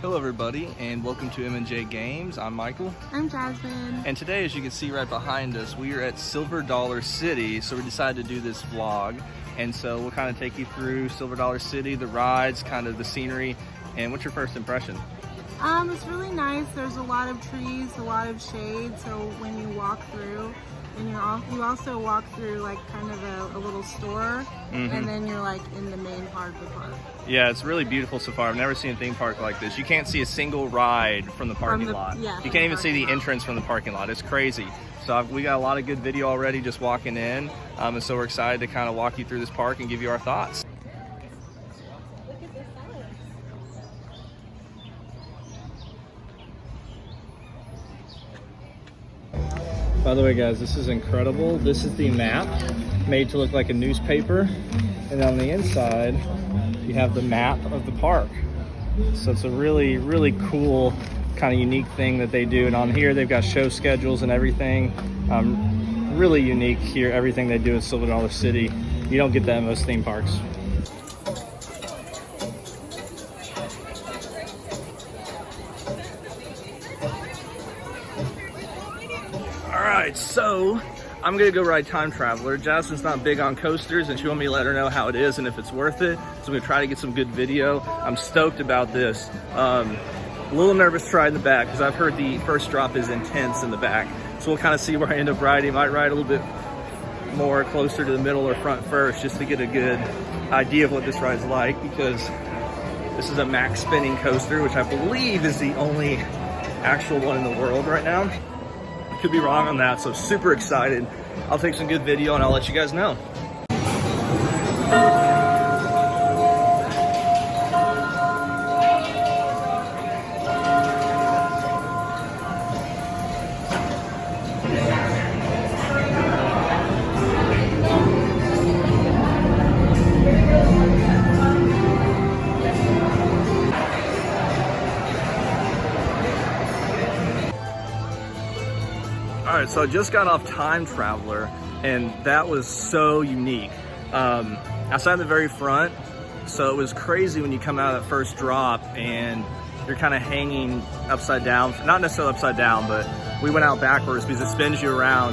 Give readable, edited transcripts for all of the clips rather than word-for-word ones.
Hello everybody and welcome to M&J Games. I'm Michael. I'm Jasmine. And today, as you can see right behind us, we are at Silver Dollar City. So we decided to do this vlog. And so we'll kind of take you through Silver Dollar City, the rides, kind of the scenery. And what's your first impression? It's really nice. There's a lot of trees, a lot of shade. So when you walk through, and you also walk through like kind of a little store, and then you're like in the main part of the park. Yeah, it's really beautiful so far. I've never seen a theme park like this. You can't see a single ride from the parking lot. Yeah, you can't even see the entrance from the parking lot. It's crazy. So we got a lot of good video already just walking in. And so we're excited to kind of walk you through this park and give you our thoughts. By the way, guys, this is incredible. This is the map made to look like a newspaper. And on the inside, you have the map of the park. So it's a really, really cool, kind of unique thing that they do. And on here, they've got show schedules and everything. Really unique here, everything they do at Silver Dollar City. You don't get that in most theme parks. Alright, so I'm gonna go ride Time Traveler. Jasmine's not big on coasters and she wanted me to let her know how it is and if it's worth it. So I'm gonna try to get some good video. I'm stoked about this. A little nervous to ride in the back because I've heard the first drop is intense in the back. So we'll kind of see where I end up riding. Might ride a little bit more closer to the middle or front first just to get a good idea of what this ride's like, because this is a max spinning coaster, which I believe is the only actual one in the world right now. Could be wrong on that, so super excited. I'll take some good video and I'll let you guys know. All right, so I just got off Time Traveler, and that was so unique. I sat in the very front, so it was crazy when you come out of that first drop and you're kind of hanging upside down. Not necessarily upside down, but we went out backwards because it spins you around.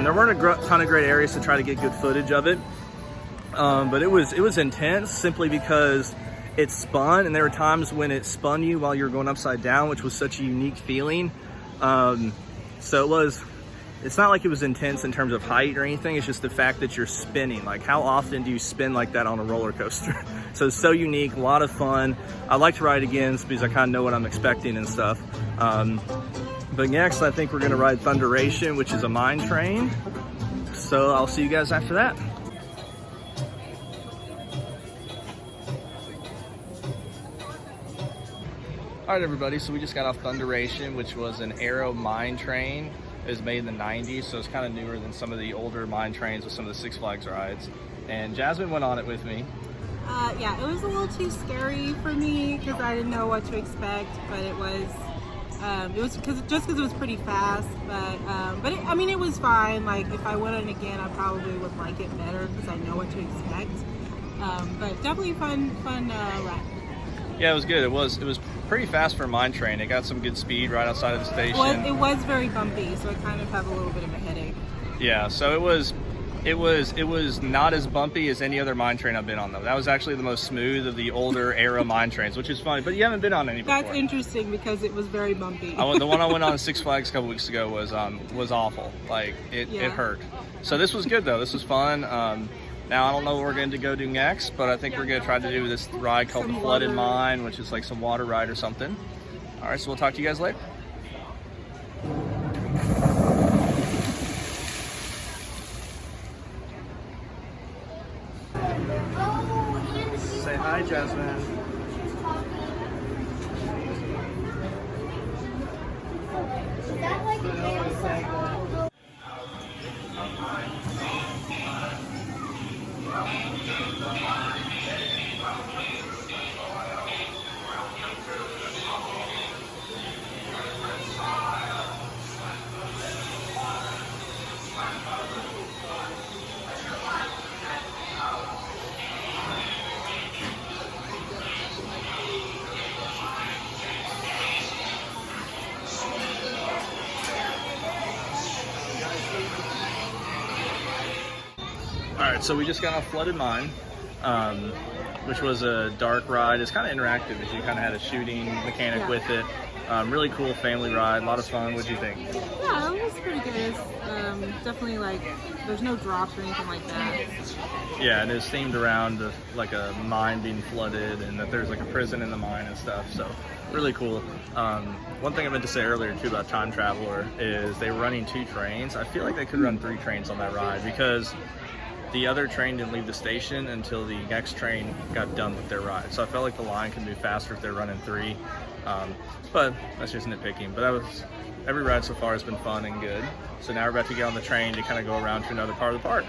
There weren't a ton of great areas to try to get good footage of it, but it was intense simply because it spun, and there were times when it spun you while you were going upside down, which was such a unique feeling. So it's not like it was intense in terms of height or anything. It's just the fact that you're spinning. Like, how often do you spin like that on a roller coaster? So it's so unique, a lot of fun. I'd like to ride again because I kind of know what I'm expecting and stuff. But next, I think we're gonna ride Thunderation, which is a mine train. So I'll see you guys after that. All right, everybody, so we just got off Thunderation, which was an aero mine train. It was made in the 90s, so it's kind of newer than some of the older mine trains with some of the Six Flags rides. And Jasmine went on it with me. Yeah, it was a little too scary for me because I didn't know what to expect, but it was because it was pretty fast. But I mean, it was fine. Like, if I went on it again, I probably would like it better because I know what to expect. But definitely fun ride. Yeah, it was good. It was pretty fast for a mine train. It got some good speed right outside of the station. Well, it was very bumpy, so I kind of have a little bit of a headache. Yeah, so it was not as bumpy as any other mine train I've been on, though. That was actually the most smooth of the older era mine trains, which is funny. But you haven't been on any before. That's interesting because it was very bumpy. The one I went on at Six Flags a couple weeks ago was awful. Like, it hurt. So this was good, though. This was fun. Now, I don't know what we're going to go do next, but I think we're going to try to do this ride called the Flooded Mine, which is like some water ride or something. All right, so we'll talk to you guys later. Say hi, Jasmine. Alright, so we just got off Flooded Mine, which was a dark ride. It's kind of interactive as you kind of had a shooting mechanic with it. Really cool family ride, a lot of fun. What'd you think? Yeah, it was pretty good. It's, definitely like, there's no drops or anything like that. Yeah, and it's themed around like a mine being flooded and that there's like a prison in the mine and stuff, so really cool. One thing I meant to say earlier too about Time Traveler is they were running 2 trains. I feel like they could run 3 trains on that ride because the other train didn't leave the station until the next train got done with their ride. So I felt like the line could move faster if they're running 3. But that's just nitpicking. But every ride so far has been fun and good. So now we're about to get on the train to kind of go around to another part of the park.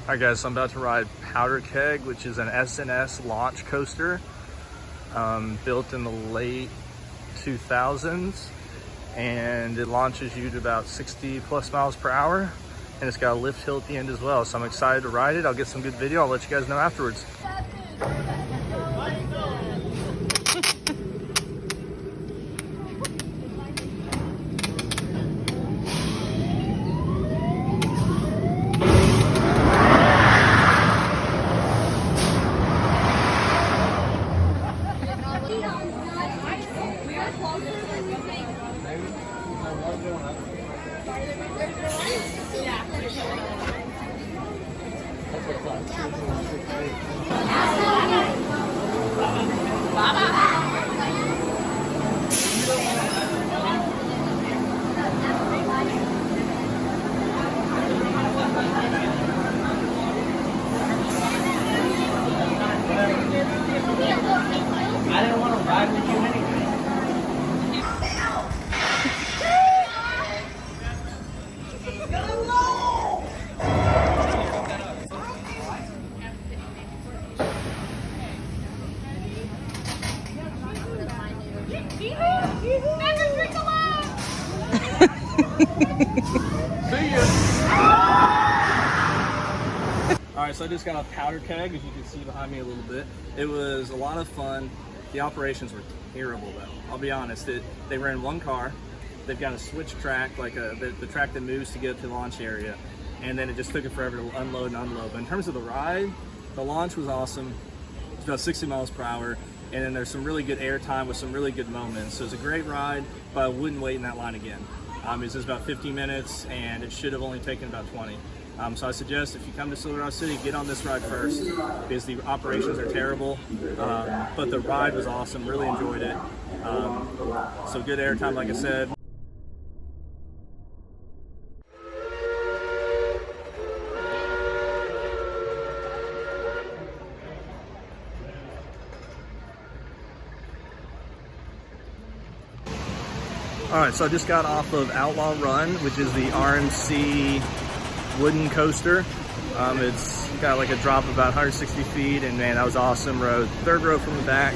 Alright guys, so I'm about to ride Powder Keg, which is an SNS launch coaster, built in the late 2000s, and it launches you to about 60 plus miles per hour, and it's got a lift hill at the end as well. So I'm excited to ride it. I'll get some good video. I'll let you guys know afterwards. I didn't want to ride with you anyway. Alright, so I just got off Powder Keg, as you can see behind me a little bit. It was a lot of fun. The operations were terrible though, I'll be honest. They ran 1 car. They've got a switch track, like the track that moves to get to the launch area, and then it just took it forever to unload and unload. But in terms of the ride, the launch was awesome. It's about 60 miles per hour, and then there's some really good air time with some really good moments. So it's a great ride, but I wouldn't wait in that line again. It was just about 15 minutes, and it should have only taken about 20. So I suggest if you come to Silverado City, get on this ride first, because the operations are terrible, but the ride was awesome, really enjoyed it. So good airtime, like I said. Alright, so I just got off of Outlaw Run, which is the RMC wooden coaster. It's got like a drop of about 160 feet, and man, that was awesome. Row, 3rd row from the back.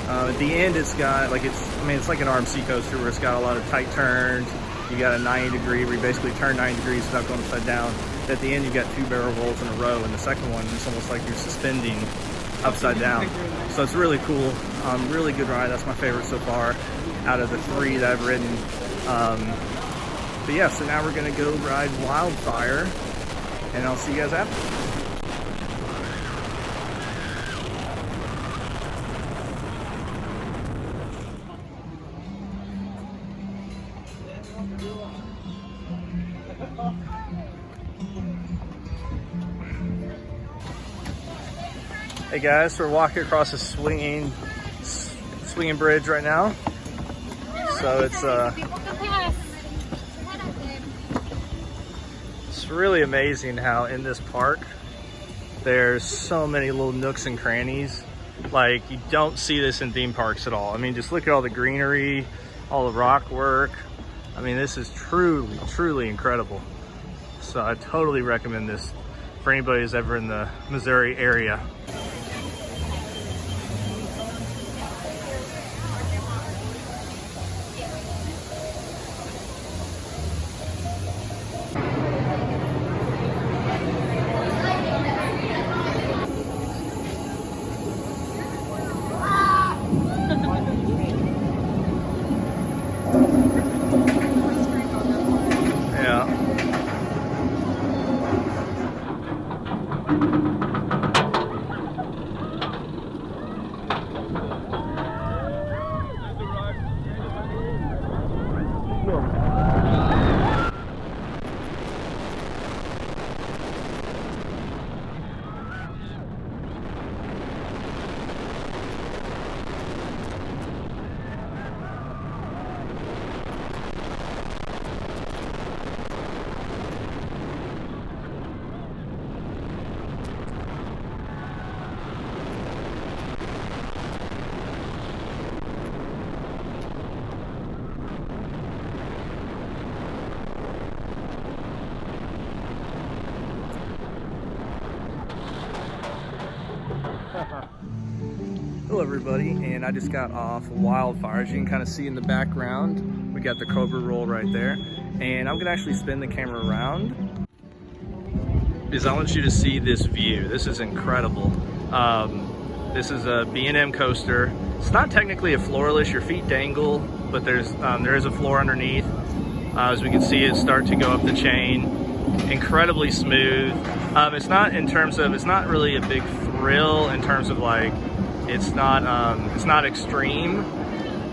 At the end, it's got like it's like an RMC coaster where it's got a lot of tight turns. You got a 90 degree where you basically turn 90 degrees without going upside down. At the end, you got 2 barrel rolls in a row, and the second one it's almost like you're suspending upside down. So it's really cool. Really good ride. That's my favorite so far out of the 3 that I've ridden. But yeah, so now we're gonna go ride Wildfire, and I'll see you guys after. Hey guys, we're walking across a swinging bridge right now. So it's really amazing how in this park there's so many little nooks and crannies. Like, you don't see this in theme parks at all. I mean, just look at all the greenery, all the rock work. I mean, this is truly incredible. So I totally recommend this for anybody who's ever in the Missouri area. everybody, and I just got off Wildfire. As you can kind of see in the background, we got the Cobra roll right there, and I'm gonna actually spin the camera around because I want you to see this view. This is incredible. This is a B&M coaster. It's not technically a floorless, your feet dangle, but there is a floor underneath. As we can see it start to go up the chain. Incredibly smooth. It's not really a big thrill in terms of like, it's not extreme,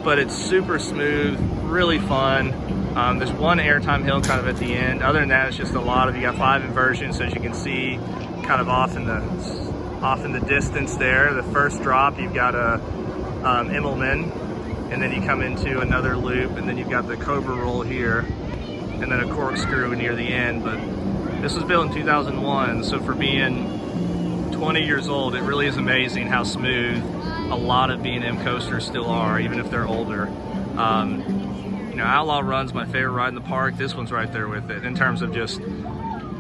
but it's super smooth, really fun. There's one airtime hill kind of at the end. Other than that, it's just you got 5 inversions, so as you can see kind of off in the distance there. The first drop, you've got a Immelman, and then you come into another loop, and then you've got the Cobra roll here, and then a corkscrew near the end. But this was built in 2001, so for being 20 years old, it really is amazing how smooth a lot of B&M coasters still are, even if they're older. You know, Outlaw Run's my favorite ride in the park. This one's right there with it in terms of just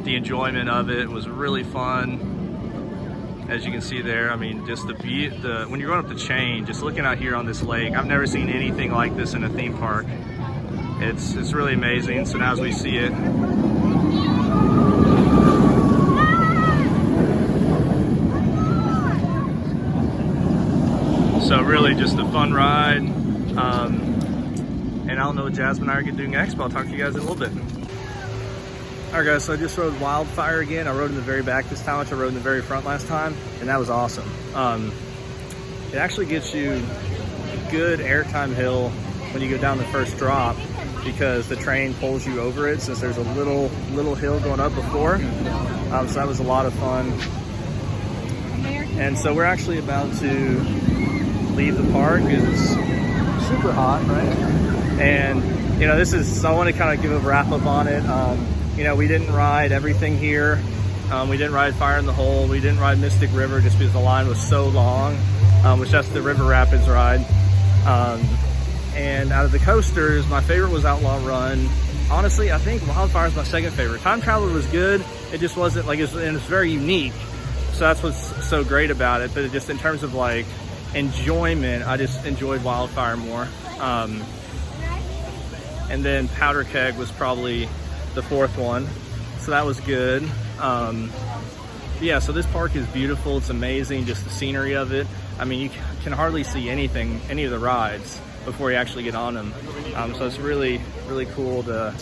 the enjoyment of it. It was really fun. As you can see there, I mean, just the view, when you're going up the chain, just looking out here on this lake, I've never seen anything like this in a theme park. It's really amazing. So now as we see it, so really just a fun ride. And I don't know what Jasmine and I are doing next, but I'll talk to you guys in a little bit. All right guys, so I just rode Wildfire again. I rode in the very back this time, which I rode in the very front last time, and that was awesome. It actually gets you a good airtime hill when you go down the first drop, because the train pulls you over it, since there's a little hill going up before. So that was a lot of fun. And so we're actually about to leave the park. It's super hot, right? And you know, so I want to kind of give a wrap up on it. You know, we didn't ride everything here. We didn't ride Fire in the Hole. We didn't ride Mystic River just because the line was so long, which that's the River Rapids ride. And out of the coasters, my favorite was Outlaw Run. Honestly, I think Wildfire is my second favorite. Time Traveler was good. It just wasn't like, and it's very unique. So that's what's so great about it. But it just in terms of like enjoyment, I just enjoyed Wildfire more. And then Powder Keg was probably the fourth one, so that was good. Yeah, so this park is beautiful. It's amazing, just the scenery of it. I mean, you can hardly see anything, any of the rides, before you actually get on them. So it's really, really cool to,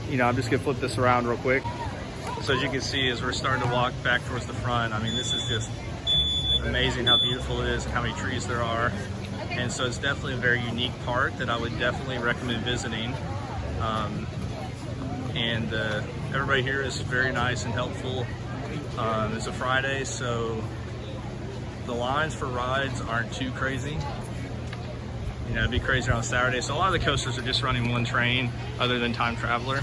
you know, I'm just gonna flip this around real quick. So as you can see, as we're starting to walk back towards the front, I mean, this is just amazing how beautiful it is and how many trees there are. And so it's definitely a very unique park that I would definitely recommend visiting. Everybody here is very nice and helpful. It's a Friday, so the lines for rides aren't too crazy. You know, it'd be crazier on Saturday. So a lot of the coasters are just running one train other than Time Traveler.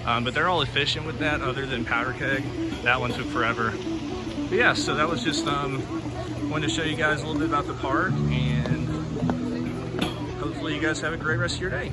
But they're all efficient with that, other than Powder Keg. That one took forever. But yeah, so that was just, wanted to show you guys a little bit about the park, and hopefully you guys have a great rest of your day.